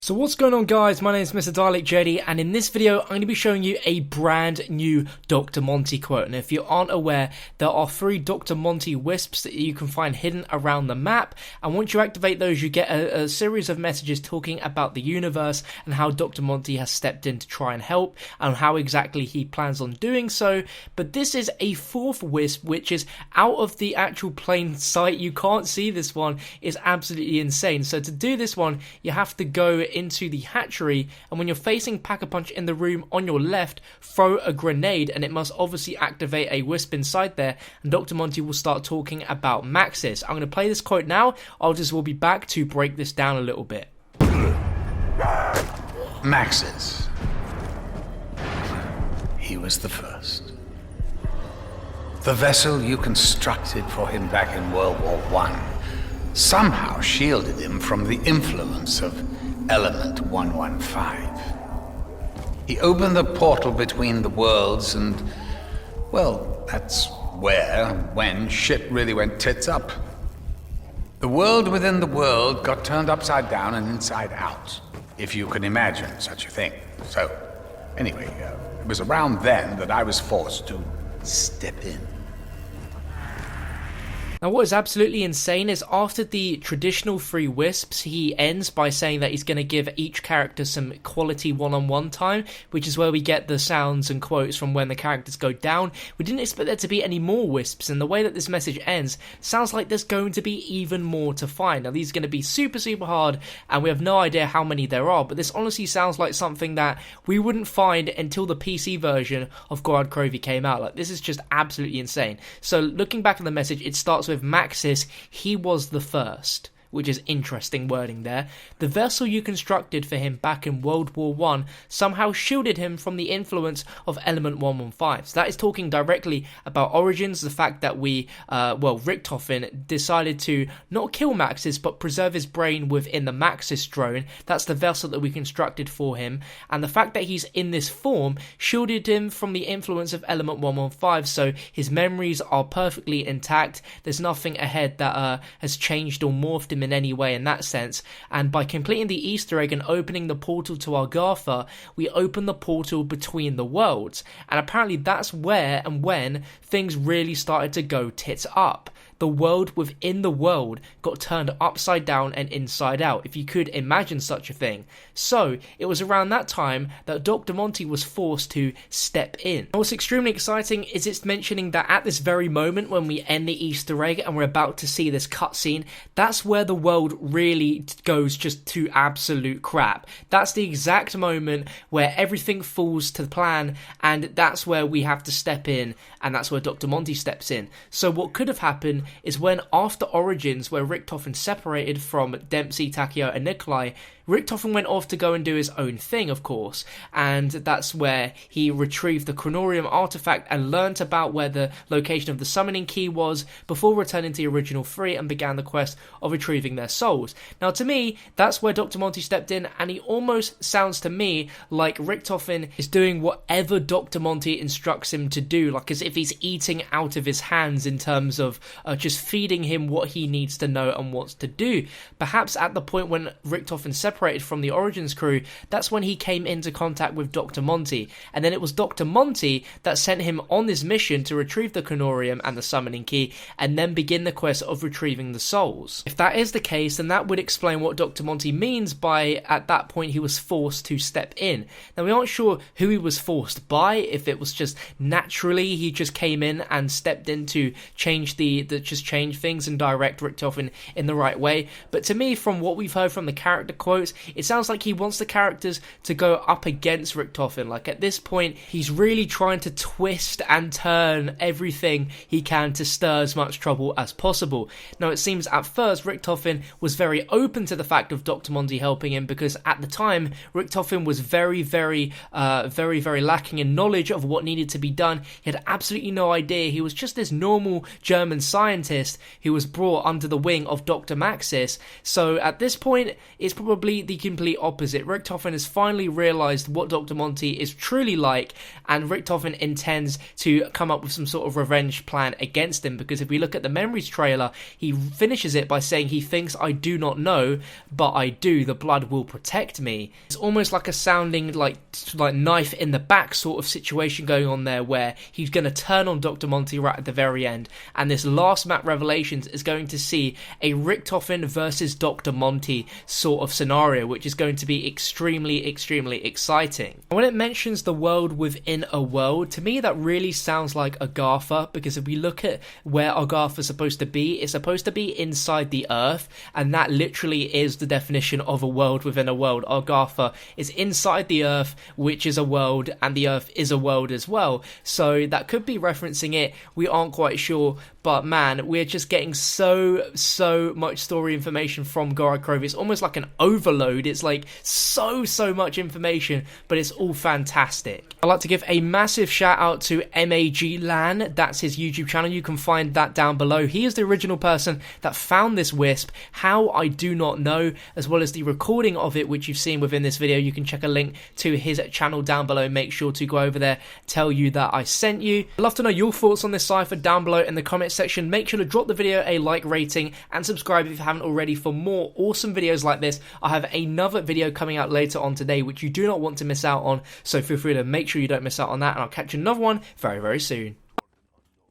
So what's going on, guys? My name is MrDalekJD, and in this video I'm going to be showing you a brand new Dr. Monty quote. And if you aren't aware, there are 3 Dr. Monty wisps that you can find hidden around the map, and once you activate those you get a series of messages talking about the universe and how Dr. Monty has stepped in to try and help and how exactly he plans on doing so. But this is a 4th wisp which is out of the actual plain sight. You can't see this one. It's absolutely insane. So to do this one you have to go into the hatchery, and when you're facing Pack-a-Punch in the room on your left, throw a grenade, and it must obviously activate a wisp inside there, and Dr. Monty will start talking about Maxis. I'm going to play this quote now. We'll be back to break this down a little bit. Maxis. He was the first. The vessel you constructed for him back in World War I somehow shielded him from the influence of Element 115. He opened the portal between the worlds and, well, that's when shit really went tits up. The world within the world got turned upside down and inside out, if you can imagine such a thing. So, anyway, it was around then that I was forced to step in. Now what is absolutely insane is after the traditional 3 wisps, he ends by saying that he's going to give each character some quality one-on-one time, which is where we get the sounds and quotes from when the characters go down. We didn't expect there to be any more wisps, and the way that this message ends sounds like there's going to be even more to find. Now these are going to be super hard, and we have no idea how many there are, but this honestly sounds like something that we wouldn't find until the PC version of GOROD KROVI came out. Like, this is just absolutely insane. So looking back at the message, it starts with Maxis, he was the first, which is interesting wording there. The vessel you constructed for him back in World War I somehow shielded him from the influence of Element 115. So that is talking directly about Origins, the fact that Richtofen decided to not kill Maxis, but preserve his brain within the Maxis drone. That's the vessel that we constructed for him. And the fact that he's in this form shielded him from the influence of Element 115, so his memories are perfectly intact. There's nothing ahead that has changed or morphed him in any way in that sense, and by completing the Easter egg and opening the portal to Argatha, we open the portal between the worlds, and apparently that's where and when things really started to go tits up. The world within the world got turned upside down and inside out, if you could imagine such a thing. So it was around that time that Dr. Monty was forced to step in. And what's extremely exciting is it's mentioning that at this very moment when we end the Easter egg and we're about to see this cutscene, that's where the world really goes just to absolute crap. That's the exact moment where everything falls to plan, and that's where we have to step in, and that's where Dr. Monty steps in. So what could have happened is when after Origins, where Richtofen separated from Dempsey, Takeo and Nikolai, Richtofen went off to go and do his own thing, of course, and that's where he retrieved the Chronorium artifact and learnt about where the location of the summoning key was before returning to the original 3 and began the quest of retrieving their souls. Now to me, that's where Dr. Monty stepped in, and he almost sounds to me like Richtofen is doing whatever Dr. Monty instructs him to do, like as if he's eating out of his hands in terms of just feeding him what he needs to know and wants to do. Perhaps at the point when Richtofen separated from the Origins crew, that's when he came into contact with Dr. Monty, and then it was Dr. Monty that sent him on this mission to retrieve the Chronorium and the summoning key, and then begin the quest of retrieving the souls. If that is the case, then that would explain what Dr. Monty means by, at that point, he was forced to step in. Now, we aren't sure who he was forced by, if it was just naturally he just came in and stepped in to change change things and direct Richtofen in the right way, but to me, from what we've heard from the character quotes, it sounds like he wants the characters to go up against Richtofen. Like at this point, he's really trying to twist and turn everything he can to stir as much trouble as possible. Now, it seems at first Richtofen was very open to the fact of Dr. Monty helping him, because at the time Richtofen was very lacking in knowledge of what needed to be done. He had absolutely no idea. He was just this normal German scientist who was brought under the wing of Dr. Maxis. So at this point, it's probably actually the complete opposite. Richtofen has finally realised what Dr. Monty is truly like, and Richtofen intends to come up with some sort of revenge plan against him, because if we look at the Memories trailer, he finishes it by saying he thinks I do not know, but I do, the blood will protect me. It's almost like a sounding like knife in the back sort of situation going on there, where he's going to turn on Dr. Monty right at the very end, and this last map Revelations is going to see a Richtofen versus Dr. Monty sort of scenario, which is going to be extremely exciting. When it mentions the world within a world, to me that really sounds like Agartha, because if we look at where Agartha is supposed to be, it's supposed to be inside the earth, and that literally is the definition of a world within a world. Agartha is inside the earth, which is a world, and the earth is a world as well, so that could be referencing it. We aren't quite sure, but man, we're just getting so much story information from GOROD KROVI. It's almost like an overload. It's like so much information, but it's all fantastic. I'd like to give a massive shout out to MAGLAN. That's his YouTube channel. You can find that down below. He is the original person that found this wisp. How, I do not know, as well as the recording of it, which you've seen within this video. You can check a link to his channel down below. Make sure to go over there, tell you that I sent you. I'd love to know your thoughts on this cipher down below in the comments section. Make sure to drop the video a like rating and subscribe if you haven't already for more awesome videos like this. I have another video coming out later on today which you do not want to miss out on, so feel free to make sure you don't miss out on that, and I'll catch another one very soon.